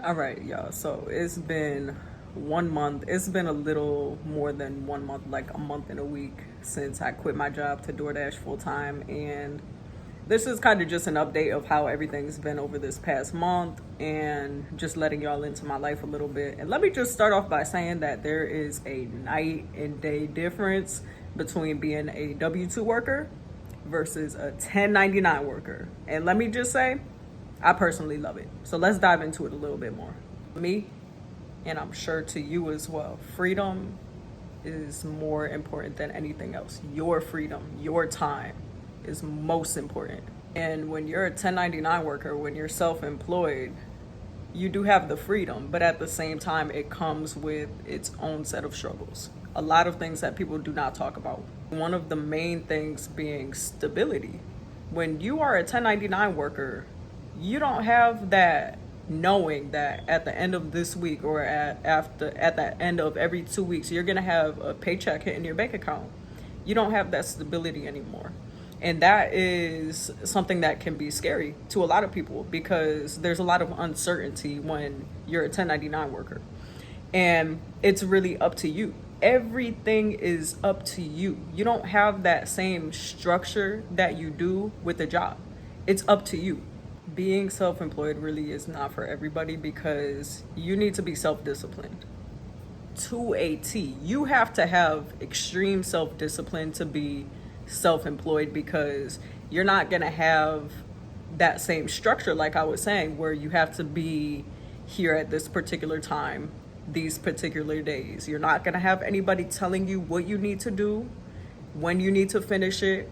All right, y'all. So it's been 1 month. It's been a little more than 1 month, like a month and a week since I quit my job to DoorDash full time. And this is kind of just an update of how everything's been over this past month and just letting y'all into my life a little bit. And let me just start off by saying that there is a night and day difference between being a W-2 worker versus a 1099 worker. And let me just say, I personally love it. So let's dive into it a little bit more. Me, and I'm sure to you as well, freedom is more important than anything else. Your freedom, your time is most important. And when you're a 1099 worker, when you're self-employed, you do have the freedom, but at the same time, it comes with its own set of struggles. A lot of things that people do not talk about. One of the main things being stability. When you are a 1099 worker, you don't have that knowing that at the end of this week or at the end of every 2 weeks, you're gonna have a paycheck hitting your bank account. You don't have that stability anymore. And that is something that can be scary to a lot of people because there's a lot of uncertainty when you're a 1099 worker. And it's really up to you. Everything is up to you. You don't have that same structure that you do with a job. It's up to you. Being self-employed really is not for everybody because you need to be self-disciplined to a T. You have to have extreme self-discipline to be self-employed because you're not gonna have that same structure, like I was saying, where you have to be here at this particular time, these particular days. You're not gonna have anybody telling you what you need to do, when you need to finish it.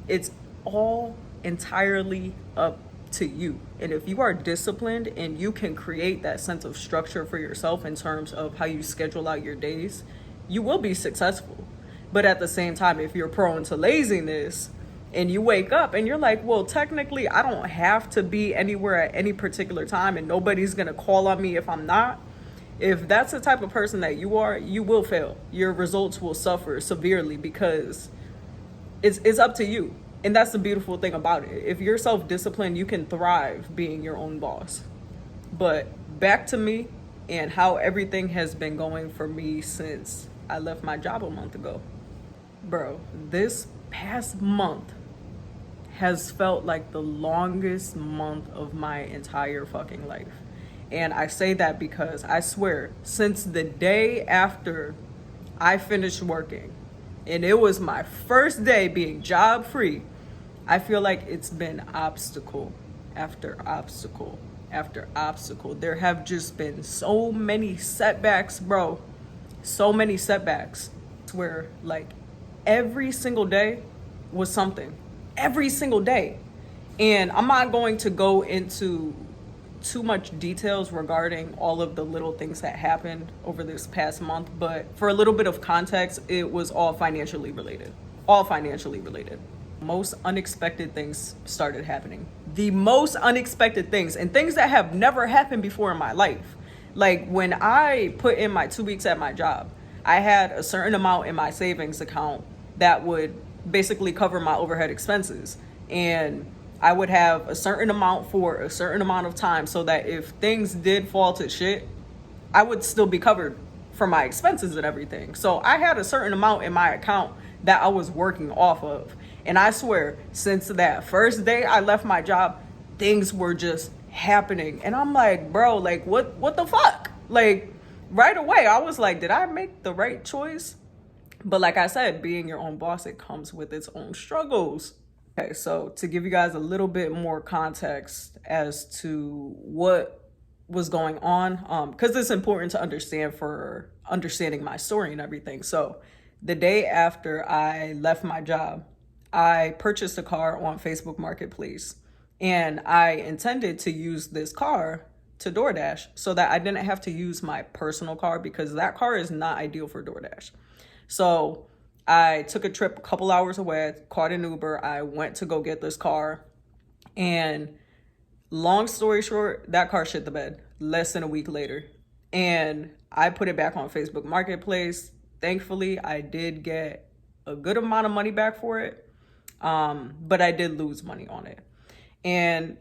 It's all entirely up to you. And if you are disciplined and you can create that sense of structure for yourself in terms of how you schedule out your days, you will be successful. But at the same time, if you're prone to laziness and you wake up and you're like, well, technically I don't have to be anywhere at any particular time and nobody's gonna call on me if I'm not. If that's the type of person that you are, you will fail. Your results will suffer severely because it's up to you. And that's the beautiful thing about it. If you're self-disciplined, you can thrive being your own boss. But back to me and how everything has been going for me since I left my job a month ago. Bro, this past month has felt like the longest month of my entire fucking life. And I say that because I swear, since the day after I finished working, and it was my first day being job free, I feel like it's been obstacle after obstacle after obstacle. There have just been so many setbacks, bro. So many setbacks. Where like every single day was something. Every single day. And I'm not going to go into too much details regarding all of the little things that happened over this past month, but for a little bit of context, it was all financially related. All financially related. Most unexpected things started happening. The most unexpected things and things that have never happened before in my life. Like when I put in my 2 weeks at my job, I had a certain amount in my savings account that would basically cover my overhead expenses. And I would have a certain amount for a certain amount of time so that if things did fall to shit, I would still be covered for my expenses and everything. So I had a certain amount in my account that I was working off of. And I swear, since that first day I left my job, things were just happening. And I'm like, bro, like what the fuck? Like right away, I was like, did I make the right choice? But like I said, being your own boss, it comes with its own struggles. Okay, so to give you guys a little bit more context as to what was going on, because it's important to understand for understanding my story and everything. So the day after I left my job, I purchased a car on Facebook Marketplace, and I intended to use this car to DoorDash so that I didn't have to use my personal car because that car is not ideal for DoorDash. So I took a trip a couple hours away, caught an Uber. I went to go get this car. And long story short, that car shit the bed less than a week later. And I put it back on Facebook Marketplace. Thankfully, I did get a good amount of money back for it. But I did lose money on it. And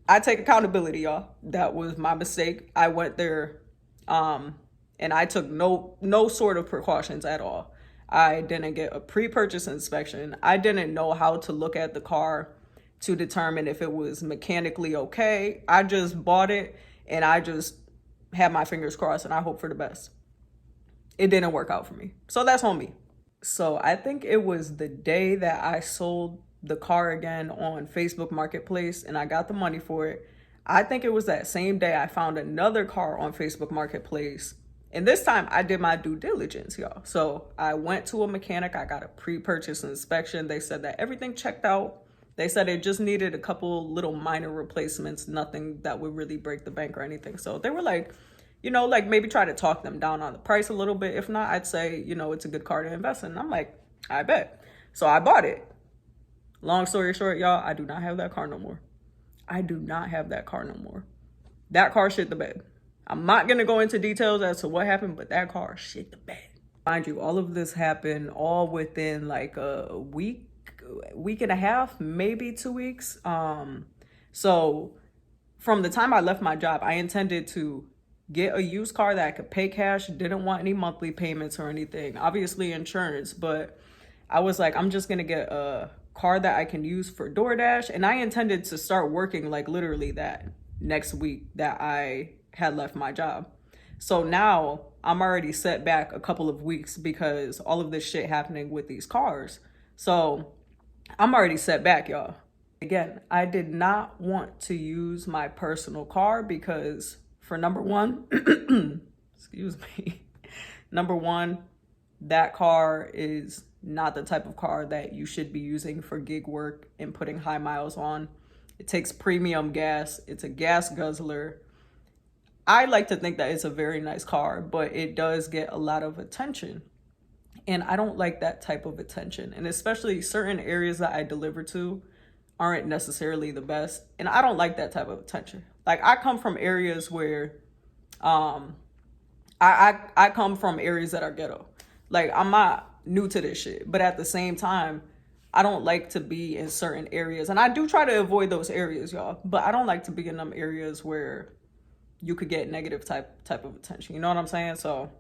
I take accountability, y'all. That was my mistake. I went there, and I took no sort of precautions at all. I didn't get a pre-purchase inspection. I didn't know how to look at the car to determine if it was mechanically okay. I just bought it and I just had my fingers crossed and I hope for the best. It didn't work out for me. So that's on me. So I think it was the day that I sold the car again on Facebook Marketplace and I got the money for it. I think it was that same day I found another car on Facebook Marketplace. And this time I did my due diligence, y'all. So I went to a mechanic. I got a pre-purchase inspection. They said that everything checked out. They said it just needed a couple little minor replacements, nothing that would really break the bank or anything. So they were like, like maybe try to talk them down on the price a little bit. If not, I'd say, it's a good car to invest in. And I'm like, I bet. So I bought it. Long story short, y'all, I do not have that car no more. I do not have that car no more. That car shit the bed. I'm not going to go into details as to what happened, but that car shit the bed. Mind you, all of this happened all within like a week and a half, maybe 2 weeks. So from the time I left my job, I intended to get a used car that I could pay cash, didn't want any monthly payments or anything, obviously insurance, but I was like, I'm just gonna get a car that I can use for DoorDash. And I intended to start working like literally that next week that I had left my job. So now I'm already set back a couple of weeks because all of this shit happening with these cars. So I'm already set back, y'all. Again, I did not want to use my personal car because for number one, excuse me, number one, that car is not the type of car that you should be using for gig work and putting high miles on. It takes premium gas. It's a gas guzzler. I like to think that it's a very nice car, but it does get a lot of attention. And I don't like that type of attention. And especially certain areas that I deliver to aren't necessarily the best. And I don't like that type of attention. Like I come from areas where I come from areas that are ghetto. Like I'm not new to this shit, but at the same time, I don't like to be in certain areas. And I do try to avoid those areas, y'all, but I don't like to be in them areas where you could get negative type of attention. You know what I'm saying? So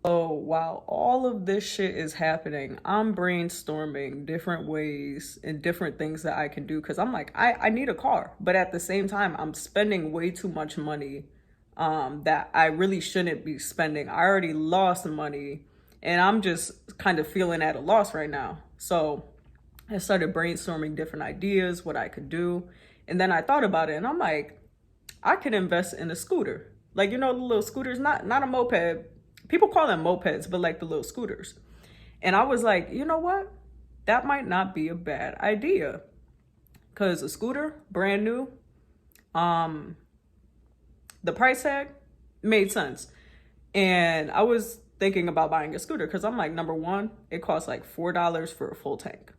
while all of this shit is happening, I'm brainstorming different ways and different things that I can do. Cause I'm like, I need a car, but at the same time, I'm spending way too much money that I really shouldn't be spending. I already lost money and I'm just kind of feeling at a loss right now. So I started brainstorming different ideas, what I could do. And then I thought about it and I'm like, I could invest in a scooter. Like, the little scooters, not a moped. People call them mopeds, but like the little scooters. And I was like, you know what? That might not be a bad idea. Because a scooter, brand new, the price tag made sense. And I was thinking about buying a scooter because I'm like, number one, it costs like $4 for a full tank.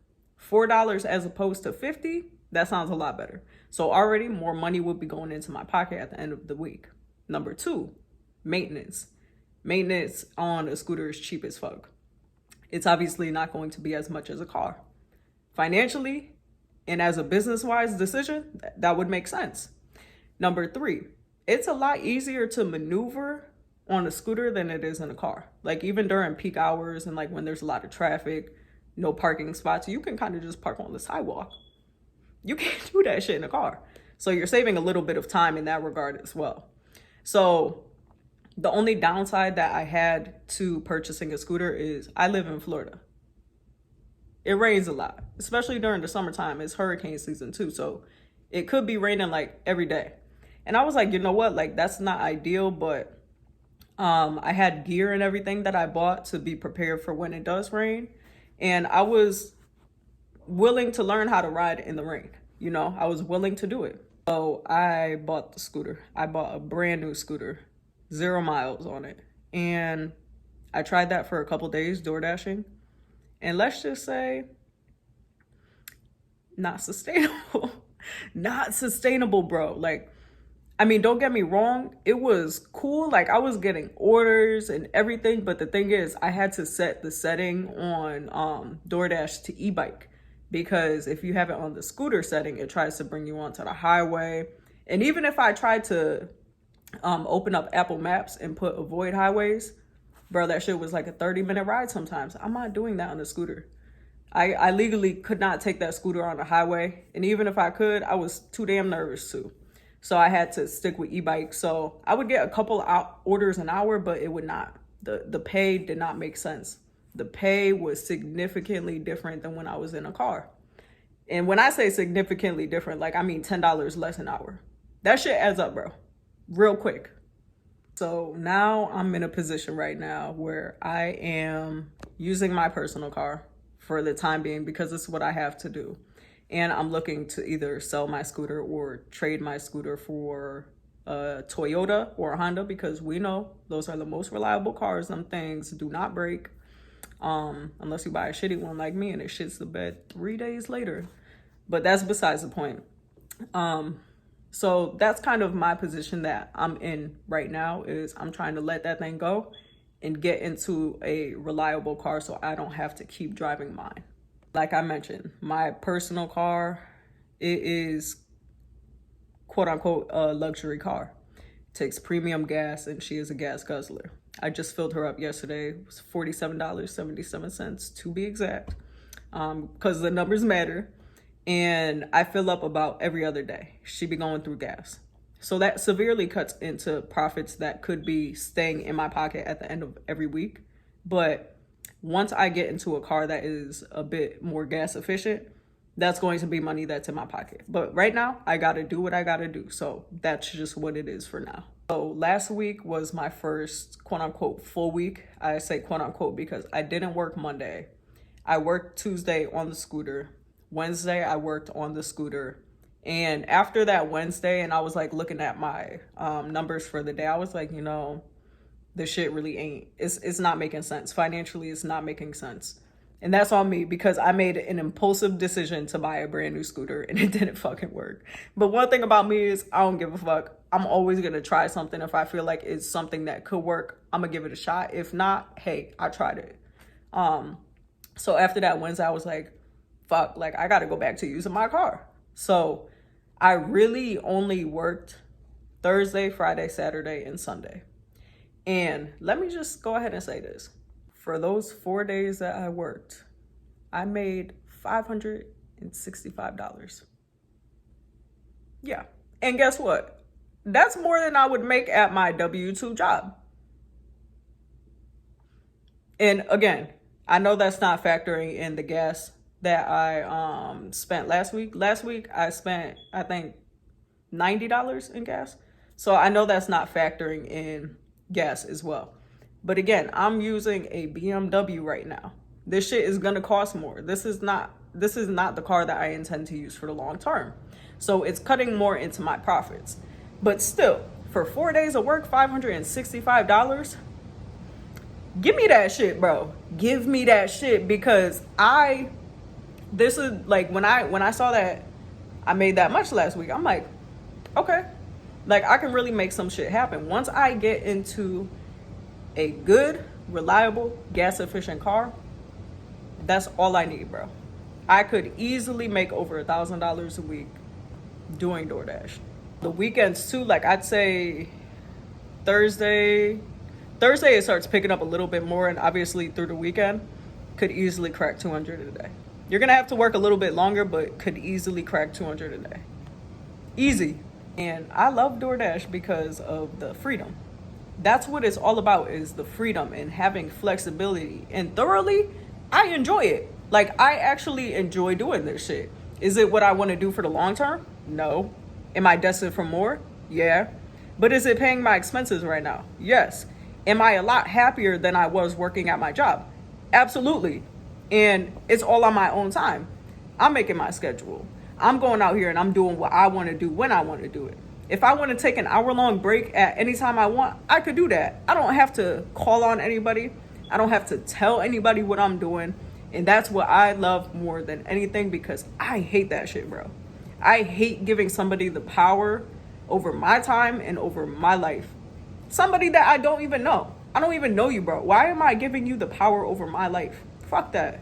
$4 as opposed to $50, that sounds a lot better. So already more money would be going into my pocket at the end of the week. Number two, maintenance. Maintenance on a scooter is cheap as fuck. It's obviously not going to be as much as a car. Financially and as a business-wise decision, that would make sense. Number three, it's a lot easier to maneuver on a scooter than it is in a car. Like even during peak hours and like when there's a lot of traffic, no parking spots, you can kind of just park on the sidewalk. You can't do that shit in a car. So you're saving a little bit of time in that regard as well. So the only downside that I had to purchasing a scooter is I live in Florida. It rains a lot, especially during the summertime. It's hurricane season too. So it could be raining like every day. And I was like, you know what? Like that's not ideal, but I had gear and everything that I bought to be prepared for when it does rain. And I was willing to learn how to ride in the rain. I was willing to do it. So I bought the scooter. I bought a brand new scooter, 0 miles on it. And I tried that for a couple days, door dashing. And let's just say, not sustainable. Not sustainable, bro. Like, I mean, don't get me wrong. It was cool. Like I was getting orders and everything. But the thing is, I had to set the setting on DoorDash to e-bike because if you have it on the scooter setting, it tries to bring you onto the highway. And even if I tried to open up Apple Maps and put avoid highways, bro, that shit was like a 30-minute ride sometimes. I'm not doing that on the scooter. I legally could not take that scooter on the highway. And even if I could, I was too damn nervous to. So I had to stick with e-bikes. So I would get a couple orders an hour, but it would not. The pay did not make sense. The pay was significantly different than when I was in a car. And when I say significantly different, like I mean $10 less an hour. That shit adds up, bro. Real quick. So now I'm in a position right now where I am using my personal car for the time being because it's what I have to do. And I'm looking to either sell my scooter or trade my scooter for a Toyota or a Honda, because we know those are the most reliable cars. Them things do not break. Unless you buy a shitty one like me and it shits the bed 3 days later. But that's besides the point. So that's kind of my position that I'm in right now, is I'm trying to let that thing go and get into a reliable car so I don't have to keep driving mine. Like I mentioned, my personal car, it is quote unquote a luxury car. It takes premium gas and she is a gas guzzler. I just filled her up yesterday. It was $47.77 to be exact, because the numbers matter. And I fill up about every other day. She be going through gas. So that severely cuts into profits that could be staying in my pocket at the end of every week. But once I get into a car that is a bit more gas efficient, that's going to be money that's in my pocket. But right now, I got to do what I got to do. So that's just what it is for now. So last week was my first quote unquote full week. I say quote unquote because I didn't work Monday. I worked Tuesday on the scooter. Wednesday, I worked on the scooter. And after that Wednesday, and I was like looking at my numbers for the day, I was like, this shit really ain't, it's not making sense. Financially, it's not making sense. And that's on me because I made an impulsive decision to buy a brand new scooter and it didn't fucking work. But one thing about me is I don't give a fuck. I'm always going to try something. If I feel like it's something that could work, I'm going to give it a shot. If not, hey, I tried it. So after that Wednesday, I was like, fuck, like I got to go back to using my car. So I really only worked Thursday, Friday, Saturday, and Sunday. And let me just go ahead and say this. For those 4 days that I worked, I made $565. Yeah. And guess what? That's more than I would make at my W-2 job. And again, I know that's not factoring in the gas that I spent last week. Last week, I spent, I think, $90 in gas. So I know that's not factoring in gas as well. But again, I'm using a BMW right now. This shit is gonna cost more. This is not the car that I intend to use for the long term. So it's cutting more into my profits. But still, for 4 days of work, $565, give me that shit, bro. Give me that shit, because this is like when I saw that I made that much last week, I'm like, okay, like I can really make some shit happen. Once I get into a good, reliable, gas efficient car, that's all I need, bro. I could easily make over $1,000 a week doing DoorDash. The weekends too, like I'd say Thursday it starts picking up a little bit more, and obviously through the weekend could easily crack 200 a day. You're gonna have to work a little bit longer, but could easily crack 200 a day. Easy. And I love DoorDash because of the freedom. That's what it's all about, is the freedom and having flexibility. And thoroughly, I enjoy it. Like, I actually enjoy doing this shit. Is it what I want to do for the long term? No. Am I destined for more? Yeah. But is it paying my expenses right now? Yes. Am I a lot happier than I was working at my job? Absolutely. And it's all on my own time. I'm making my schedule. I'm going out here and I'm doing what I want to do when I want to do it. If I want to take an hour-long break at any time I want, I could do that. I don't have to call on anybody. I don't have to tell anybody what I'm doing. And that's what I love more than anything, because I hate that shit, bro. I hate giving somebody the power over my time and over my life. Somebody that I don't even know. I don't even know you, bro. Why am I giving you the power over my life? Fuck that.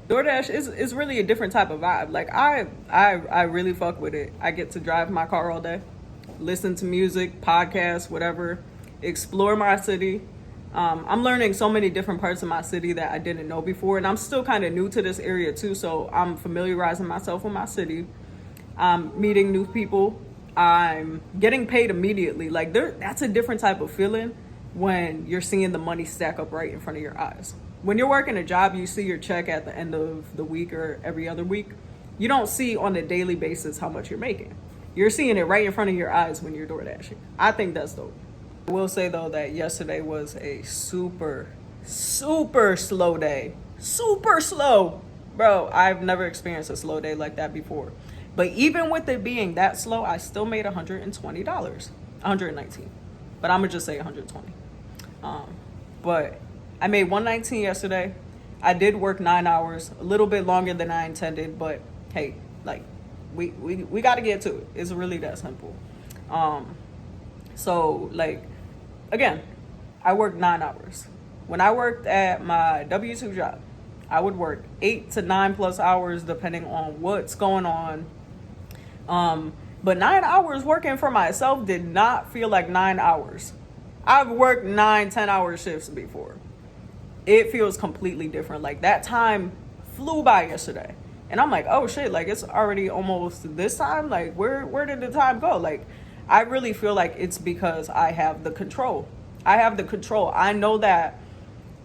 DoorDash is really a different type of vibe. Like I really fuck with it. I get to drive my car all day, listen to music, podcasts, whatever, explore my city. I'm learning so many different parts of my city that I didn't know before, and I'm still kind of new to this area too. So I'm familiarizing myself with my city. I'm meeting new people. I'm getting paid immediately. Like that's a different type of feeling when you're seeing the money stack up right in front of your eyes. When you're working a job, you see your check at the end of the week or every other week. You don't see on a daily basis how much you're making. You're seeing it right in front of your eyes when you're door dashing. I think that's dope. I will say though that yesterday was a super slow day. Super slow. Bro, I've never experienced a slow day like that before. But even with it being that slow, I still made $120. 119. But I'm gonna just say 120. But I made 119 yesterday. I did work 9 hours, a little bit longer than I intended, but hey, like we got to get to it. It's really that simple. So like, again, I worked 9 hours. When I worked at my W-2 job, I would work 8 to 9 plus hours depending on what's going on. But 9 hours working for myself did not feel like 9 hours. I've worked 9, 10-hour shifts before. It feels completely different. Like that time flew by yesterday. And I'm like, oh shit, like it's already almost this time. Like where did the time go? Like I really feel like it's because I have the control. I have the control. I know that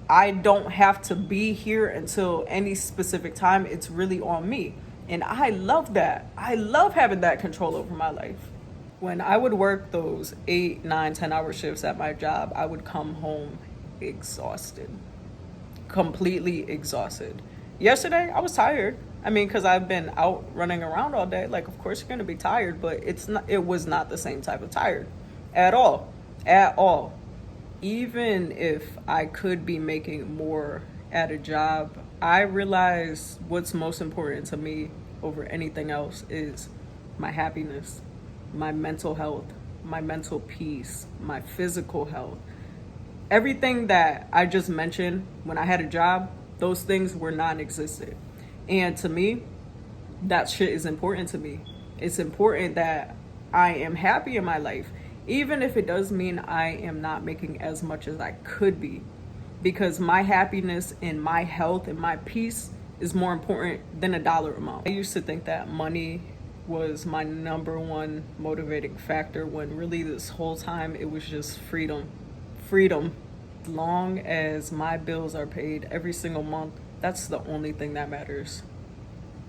I don't have to be here until any specific time. It's really on me. And I love that. I love having that control over my life. When I would work those 8, 9, 10-hour shifts at my job, I would come home exhausted. Completely exhausted. Yesterday, I was tired. I mean, because I've been out running around all day. Like, of course, you're going to be tired, but it was not the same type of tired at all. At all. Even if I could be making more at a job, I realize what's most important to me over anything else is my happiness, my mental health, my mental peace, my physical health. Everything that I just mentioned when I had a job, those things were non-existent. And to me, that shit is important to me. It's important that I am happy in my life, even if it does mean I am not making as much as I could be, because my happiness and my health and my peace is more important than a dollar amount. I used to think that money was my number one motivating factor when really this whole time it was just freedom. As long as my bills are paid every single month, that's the only thing that matters.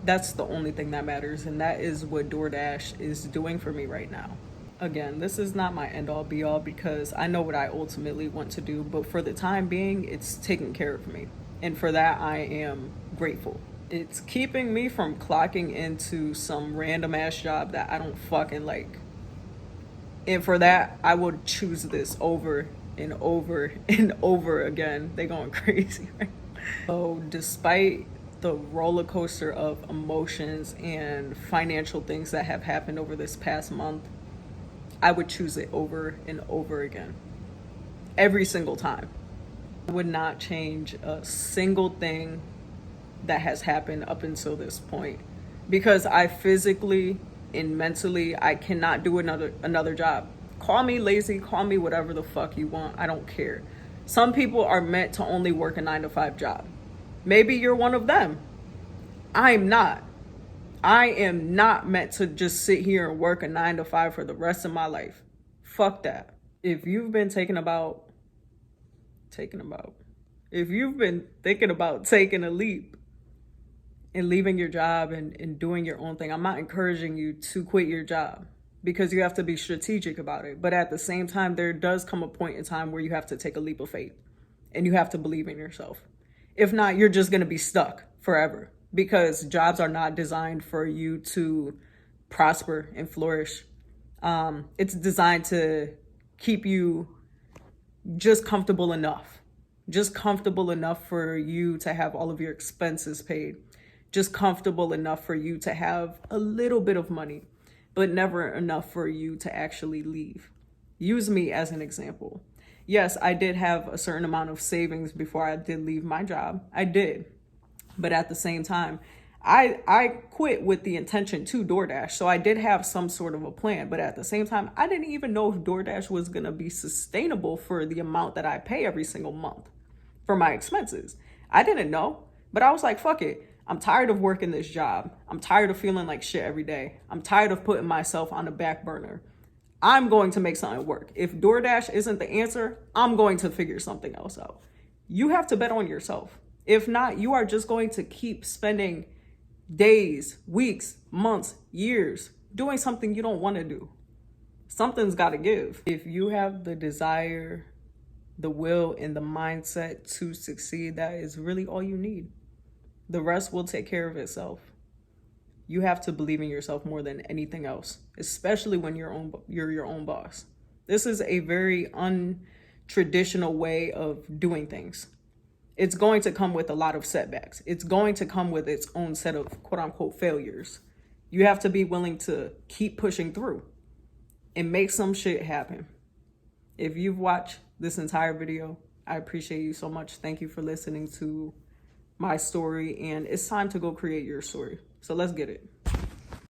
That's the only thing that matters, and that is what DoorDash is doing for me right now. Again, this is not my end-all be-all because I know what I ultimately want to do, but for the time being, it's taking care of me. And for that, I am grateful. It's keeping me from clocking into some random-ass job that I don't fucking like. And for that, I would choose this over and over and over again. They going crazy, right? So despite the roller coaster of emotions and financial things that have happened over this past month, I would choose it over and over again. Every single time. I would not change a single thing that has happened up until this point. Because I physically and mentally, I cannot do another job. Call me lazy, call me whatever the fuck you want. I don't care. Some people are meant to only work a 9-to-5 job. Maybe you're one of them. I'm not. I am not meant to just sit here and work a 9-to-5 for the rest of my life. Fuck that. If you've been if you've been thinking about taking a leap and leaving your job and doing your own thing, I'm not encouraging you to quit your job because you have to be strategic about it. But at the same time, there does come a point in time where you have to take a leap of faith and you have to believe in yourself. If not, you're just going to be stuck forever. Because jobs are not designed for you to prosper and flourish. It's designed to keep you just comfortable enough. Just comfortable enough for you to have all of your expenses paid. Just comfortable enough for you to have a little bit of money, but never enough for you to actually leave. Use me as an example. Yes, I did have a certain amount of savings before I did leave my job. I did. But at the same time, I quit with the intention to DoorDash. So I did have some sort of a plan. But at the same time, I didn't even know if DoorDash was going to be sustainable for the amount that I pay every single month for my expenses. I didn't know. But I was like, fuck it. I'm tired of working this job. I'm tired of feeling like shit every day. I'm tired of putting myself on the back burner. I'm going to make something work. If DoorDash isn't the answer, I'm going to figure something else out. You have to bet on yourself. If not, you are just going to keep spending days, weeks, months, years doing something you don't want to do. Something's got to give. If you have the desire, the will, and the mindset to succeed, that is really all you need. The rest will take care of itself. You have to believe in yourself more than anything else, especially when you're your own boss. This is a very untraditional way of doing things. It's going to come with a lot of setbacks. It's going to come with its own set of quote unquote failures. You have to be willing to keep pushing through and make some shit happen. If you've watched this entire video, I appreciate you so much. Thank you for listening to my story, and it's time to go create your story. So let's get it.